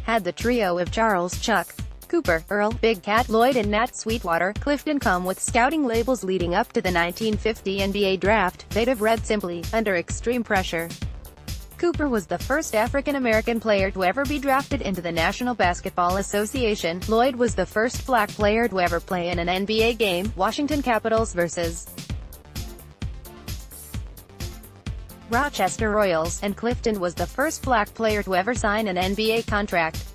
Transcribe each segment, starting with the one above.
had the trio of Charles, Chuck, Cooper, Earl, Big Cat, Lloyd and Nat, Sweetwater, Clifton come with scouting labels leading up to the 1950 NBA draft. They'd have read simply, "Under extreme pressure." Cooper was the first African-American player to ever be drafted into the National Basketball Association. Lloyd was the first black player to ever play in an NBA game, Washington Capitals vs. Rochester Royals, and Clifton was the first black player to ever sign an NBA contract.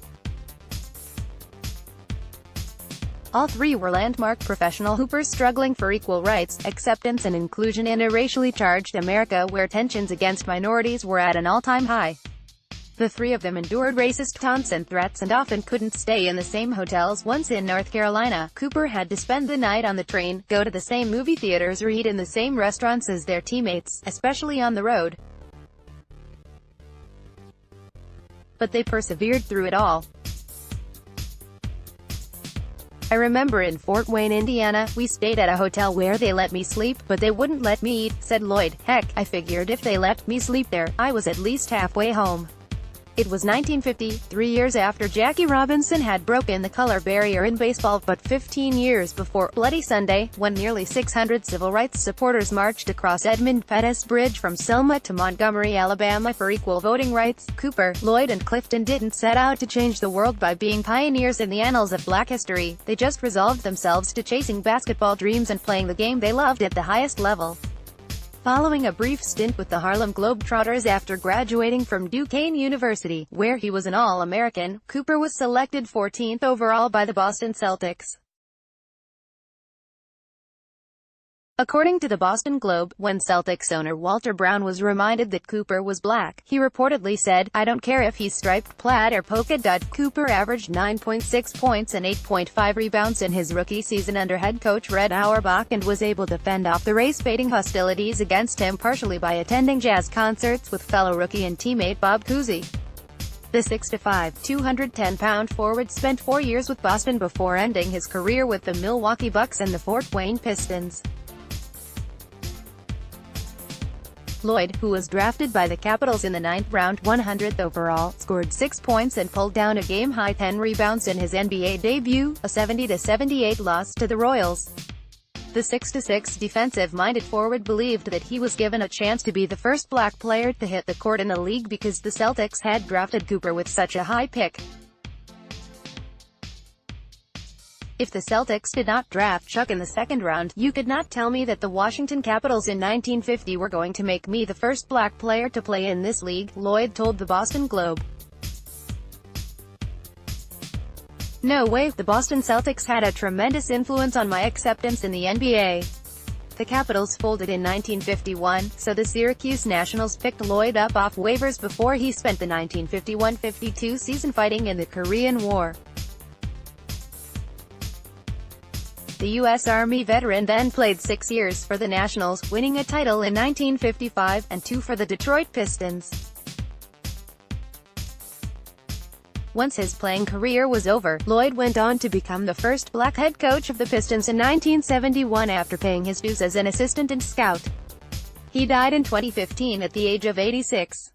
All three were landmark professional hoopers struggling for equal rights, acceptance and inclusion in a racially charged America where tensions against minorities were at an all-time high. The three of them endured racist taunts and threats and often couldn't stay in the same hotels. Once in North Carolina, Cooper had to spend the night on the train, go to the same movie theaters or eat in the same restaurants as their teammates, especially on the road. But they persevered through it all. "I remember in Fort Wayne, Indiana, we stayed at a hotel where they let me sleep, but they wouldn't let me eat," said Lloyd. "Heck, I figured if they let me sleep there, I was at least halfway home." It was 1950, 3 years after Jackie Robinson had broken the color barrier in baseball, but 15 years before Bloody Sunday, when nearly 600 civil rights supporters marched across Edmund Pettus Bridge from Selma to Montgomery, Alabama for equal voting rights. Cooper, Lloyd and Clifton didn't set out to change the world by being pioneers in the annals of black history. They just resolved themselves to chasing basketball dreams and playing the game they loved at the highest level. Following a brief stint with the Harlem Globetrotters after graduating from Duquesne University, where he was an All-American, Cooper was selected 14th overall by the Boston Celtics. According to the Boston Globe, when Celtics owner Walter Brown was reminded that Cooper was black, he reportedly said, "I don't care if he's striped, plaid or polka dot." Cooper averaged 9.6 points and 8.5 rebounds in his rookie season under head coach Red Auerbach and was able to fend off the race-baiting hostilities against him partially by attending jazz concerts with fellow rookie and teammate Bob Cousy. The 6'5", 210-pound forward spent 4 years with Boston before ending his career with the Milwaukee Bucks and the Fort Wayne Pistons. Lloyd, who was drafted by the Capitals in the 9th round, 100th overall, scored 6 points and pulled down a game-high 10 rebounds in his NBA debut, a 70-78 loss to the Royals. The 6'6" defensive-minded forward believed that he was given a chance to be the first black player to hit the court in the league because the Celtics had drafted Cooper with such a high pick. "If the Celtics did not draft Chuck in the 2nd round, you could not tell me that the Washington Capitals in 1950 were going to make me the first black player to play in this league," Lloyd told the Boston Globe. "No way, the Boston Celtics had a tremendous influence on my acceptance in the NBA. The Capitals folded in 1951, so the Syracuse Nationals picked Lloyd up off waivers before he spent the 1951-52 season fighting in the Korean War." The U.S. Army veteran then played 6 years for the Nationals, winning a title in 1955, and 2 for the Detroit Pistons. Once his playing career was over, Lloyd went on to become the first black head coach of the Pistons in 1971 after paying his dues as an assistant and scout. He died in 2015 at the age of 86.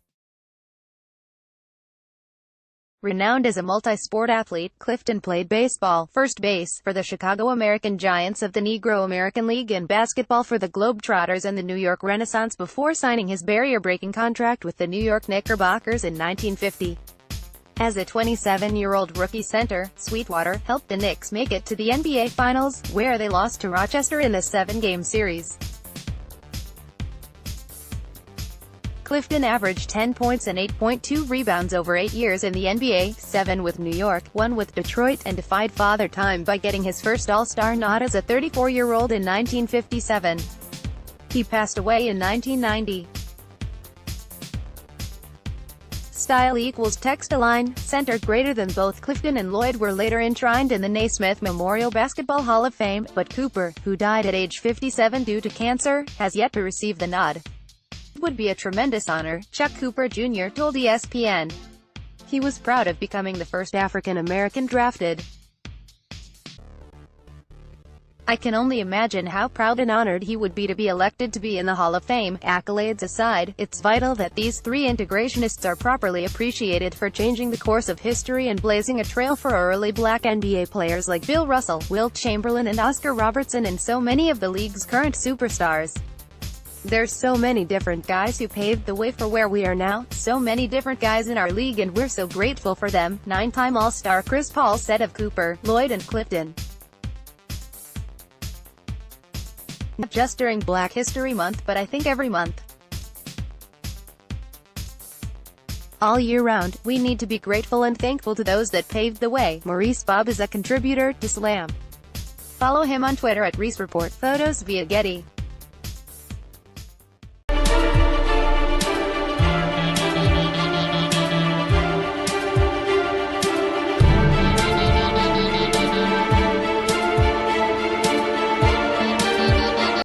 Renowned as a multi-sport athlete, Clifton played baseball, first base, for the Chicago American Giants of the Negro American League and basketball for the Globetrotters and the New York Renaissance before signing his barrier-breaking contract with the New York Knickerbockers in 1950. As a 27-year-old rookie center, Sweetwater helped the Knicks make it to the NBA Finals, where they lost to Rochester in the 7-game series. Clifton averaged 10 points and 8.2 rebounds over 8 years in the NBA, 7 with New York, 1 with Detroit, and defied Father Time by getting his first All-Star nod as a 34-year-old in 1957. He passed away in 1990. Style equals text align. Center greater than both Clifton and Lloyd were later enshrined in the Naismith Memorial Basketball Hall of Fame, but Cooper, who died at age 57 due to cancer, has yet to receive the nod. "It would be a tremendous honor," Chuck Cooper Jr. told ESPN. He was proud of becoming the first African American drafted. I can only imagine how proud and honored he would be to be elected to be in the Hall of Fame. Accolades aside, it's vital that these three integrationists are properly appreciated for changing the course of history and blazing a trail for early black NBA players like Bill Russell, Wilt Chamberlain and Oscar Robertson and so many of the league's current superstars. There's so many different guys who paved the way for where we are now, so many different guys in our league and we're so grateful for them. 9-time All-Star Chris Paul said of Cooper, Lloyd and Clifton. Not just during Black History Month, but I think every month. All year round, we need to be grateful and thankful to those that paved the way. Maurice Bob is a contributor to Slam. Follow him on Twitter at ReeseReport. Photos via Getty.